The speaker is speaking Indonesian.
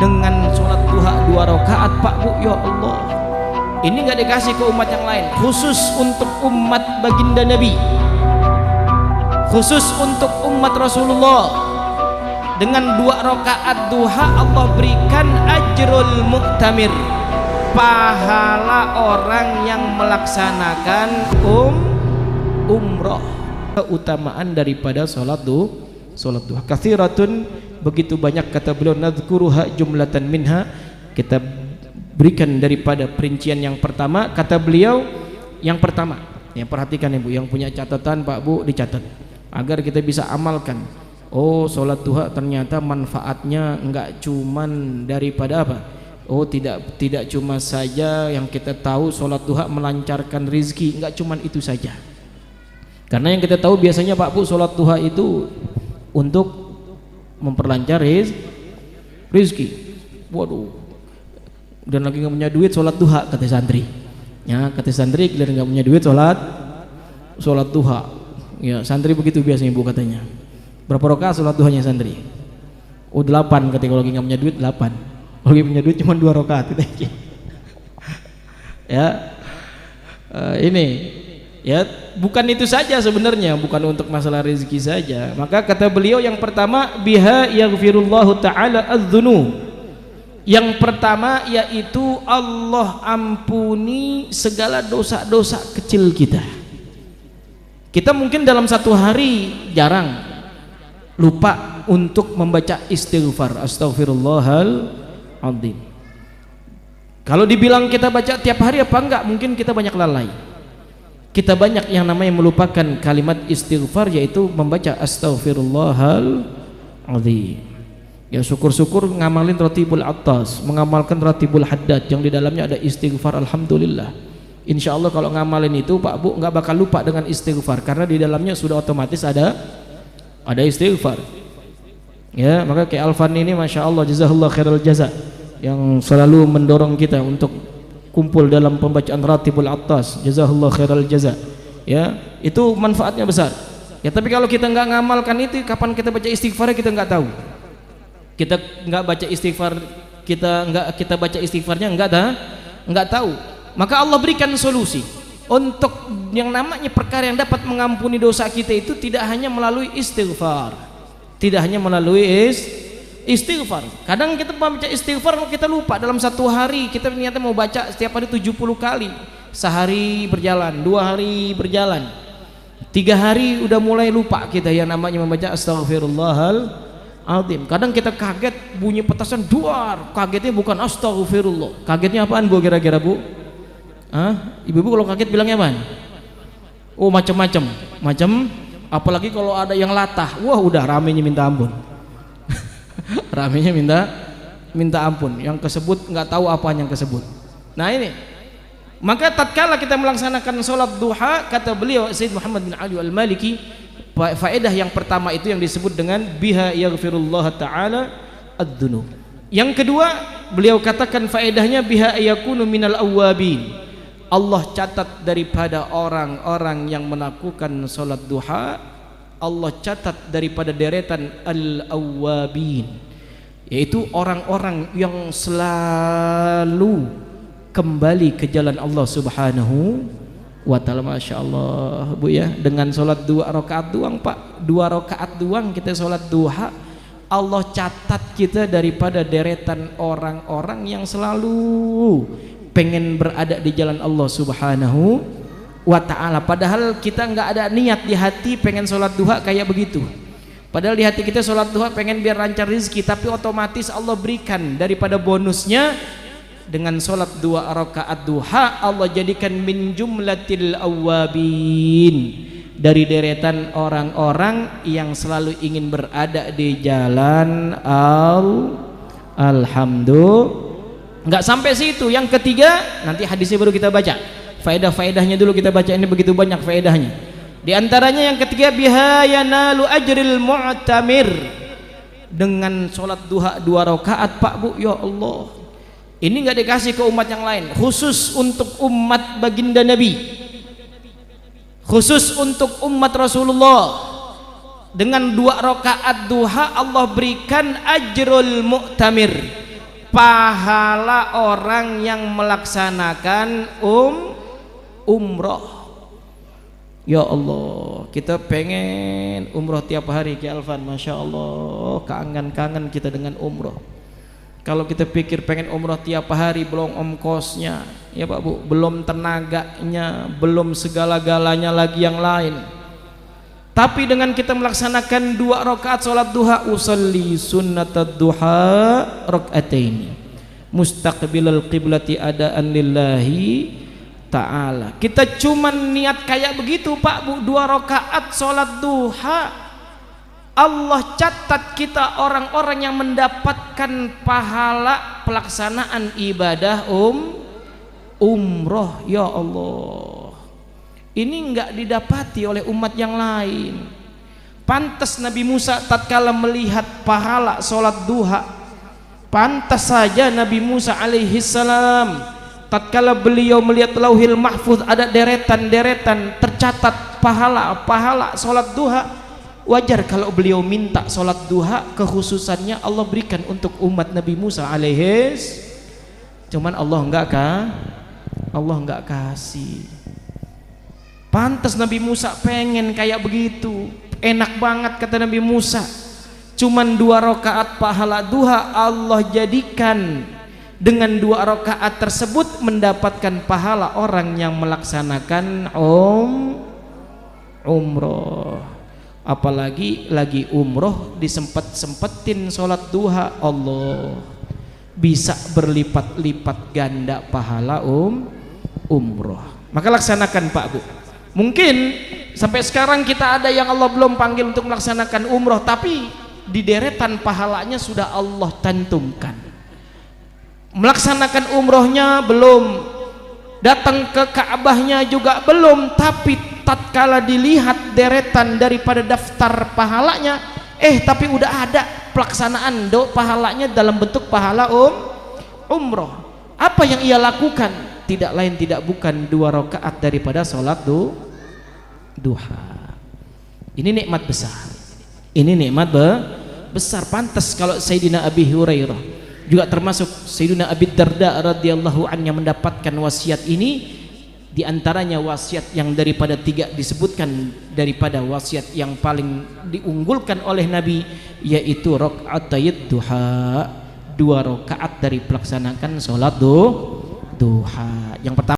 dengan sholat duha 2 rakaat Pak Bu, ya Allah, ini nggak dikasih ke umat yang lain, khusus untuk umat baginda Nabi, khusus untuk umat Rasulullah. Dengan 2 rakaat duha Allah berikan ajrul mu'tamir, pahala orang yang melaksanakan umroh. Keutamaan daripada sholat duha kathiratun, begitu banyak, kata beliau, nadzkuruha jumlatan minha, kita berikan daripada perincian yang pertama. Kata beliau yang pertama, yang perhatikan Ibu, yang punya catatan Pak Bu dicatat agar kita bisa amalkan. Oh, sholat duha ternyata manfaatnya enggak cuman daripada apa? Oh, tidak cuma saja yang kita tahu sholat duha melancarkan rizki, enggak cuman itu saja. Karena yang kita tahu biasanya Pak Bu, sholat duha itu untuk memperlancar rizki. Waduh, dan lagi nggak punya duit sholat duha, kata santri. Ya, kata santri, kalian nggak punya duit sholat duha. Ya, santri begitu biasanya Bu katanya. Berapa rakaat sholat duhanya santri? Oh, 8, ketika lagi nggak punya duit 8. Kalau lagi punya duit cuma 2 rakaat. Ya, ini. Ya, bukan itu saja sebenarnya, bukan untuk masalah rezeki saja. Maka kata beliau yang pertama, biha yaghfirullahu ta'ala adz-dzunub. Yang pertama yaitu Allah ampuni segala dosa-dosa kecil kita. Kita mungkin dalam satu hari jarang lupa untuk membaca istighfar, astaghfirullahaladzim. Kalau dibilang kita baca tiap hari apa enggak, mungkin kita banyak lalai. Kita banyak yang namanya melupakan kalimat istighfar, yaitu membaca astaghfirullahaladzim. Ya, syukur-syukur ngamalin ratibul attas, mengamalkan ratibul haddad yang di dalamnya ada istighfar. Alhamdulillah, insya Allah kalau ngamalin itu Pak Bu nggak bakal lupa dengan istighfar, karena di dalamnya sudah otomatis ada istighfar. Ya, maka kayak Alfan ini masya Allah, jazakallah khairal jaza, yang selalu mendorong kita untuk kumpul dalam pembacaan ratibul attas, jazakallah khairal jaza. Ya, itu manfaatnya besar. Ya, tapi kalau kita nggak ngamalkan itu, kapan kita baca istighfar kita nggak tahu. Kita nggak baca istighfar, kita baca istighfarnya nggak tahu. Maka Allah berikan solusi untuk yang namanya perkara yang dapat mengampuni dosa kita itu, tidak hanya melalui istighfar, tidak hanya melalui istighfar. Kadang kita baca istighfar kita lupa. Dalam satu hari kita ternyata mau baca setiap hari 70 kali. Sehari berjalan, 2 hari berjalan, 3 hari udah mulai lupa kita yang namanya membaca astaghfirullahaladzim. Kadang kita kaget bunyi petasan duar, kagetnya bukan astaghfirullah. Kagetnya apaan Bu kira-kira Bu? Ibu-ibu kalau kaget bilangnya apaan? Oh, macam-macam. Apalagi kalau ada yang latah, wah udah ramenya minta ampun. Ramenya minta ampun, yang kesebut nggak tahu apa yang kesebut. Nah ini, maka tatkala kita melaksanakan sholat duha, kata beliau Sayyid Muhammad bin Ali al-Maliki, faedah yang pertama itu yang disebut dengan biha yaghfirullah ta'ala adz-dzunub. Yang kedua beliau katakan faedahnya biha yakunu minal awwabin. Allah catat daripada orang-orang yang melakukan sholat duha, Allah catat daripada deretan al-awwabin, yaitu orang-orang yang selalu kembali ke jalan Allah Subhanahu wa ta'ala. Masya Allah Bu ya, dengan sholat 2 rakaat doang Pak, 2 rakaat doang kita sholat duha, Allah catat kita daripada deretan orang-orang yang selalu pengen berada di jalan Allah Subhanahu wa ta'ala. Padahal kita nggak ada niat di hati pengen sholat duha kayak begitu. Padahal di hati kita sholat duha pengen biar lancar rezeki, tapi otomatis Allah berikan daripada bonusnya. Dengan sholat 2 rakaat duha Allah jadikan min jumlatil awwabin, dari deretan orang-orang yang selalu ingin berada di jalan alhamdulillah. Nggak sampai situ, yang ketiga nanti hadisnya baru kita baca. Faedah-faedahnya dulu kita baca, ini begitu banyak faedahnya. Di antaranya yang ketiga, biha yanalu ajril mu'tamir. Dengan sholat duha 2 rakaat Pak Bu, ya Allah, ini nggak dikasih ke umat yang lain, khusus untuk umat baginda Nabi, khusus untuk umat Rasulullah. Dengan 2 rakaat duha Allah berikan ajrul mu'tamir, pahala orang yang melaksanakan umroh. Ya Allah, kita pengen umroh tiap hari Ki Alfan, Masya Allah, kangen kita dengan umroh. Kalau kita pikir pengen umroh tiap hari, belum ongkosnya, ya Pak Bu, belum tenaganya, belum segala-galanya lagi yang lain. Tapi dengan kita melaksanakan 2 rakaat sholat duha, usalli sunnatad duha raka'ataini mustaqbilal qiblati adaan lillahi ta'ala. Kita cuman niat kayak begitu Pak Bu, 2 rakaat sholat duha, Allah catat kita orang-orang yang mendapatkan pahala pelaksanaan ibadah umroh. Ya Allah, ini enggak didapati oleh umat yang lain. Pantas Nabi Musa tatkala melihat pahala sholat duha, pantas saja Nabi Musa alaihi salam tatkala beliau melihat lauhil mahfuz ada deretan-deretan tercatat pahala sholat duha, wajar kalau beliau minta sholat duha kekhususannya Allah berikan untuk umat Nabi Musa alaihi. Cuman Allah enggak kasih. Pantas Nabi Musa pengen kayak begitu, enak banget kata Nabi Musa, cuman 2 rakaat pahala duha Allah jadikan dengan 2 rakaat tersebut mendapatkan pahala orang yang melaksanakan umroh. Apalagi lagi umroh disempet-sempetin sholat duha, Allah bisa berlipat-lipat ganda pahala umroh. Maka laksanakan Pak Bu. Mungkin sampai sekarang kita ada yang Allah belum panggil untuk melaksanakan umroh, tapi di deretan pahalanya sudah Allah cantumkan. Melaksanakan umrohnya belum, datang ke Ka'bahnya juga belum, tapi tatkala dilihat deretan daripada daftar pahalanya, tapi udah ada pelaksanaan pahalanya dalam bentuk pahala umroh. Apa yang ia lakukan? Tidak lain tidak bukan 2 rakaat daripada sholat duha. Ini nikmat besar. Ini nikmat besar. Pantas kalau Sayyidina Abi Hurairah, juga termasuk Sayyidina Abi Darda radhiyallahu anhu yang mendapatkan wasiat ini. Di antaranya wasiat yang daripada 3 disebutkan daripada wasiat yang paling diunggulkan oleh Nabi, yaitu rakaatayid duha, 2 rakaat dari pelaksanakan sholat duha. Yang pertama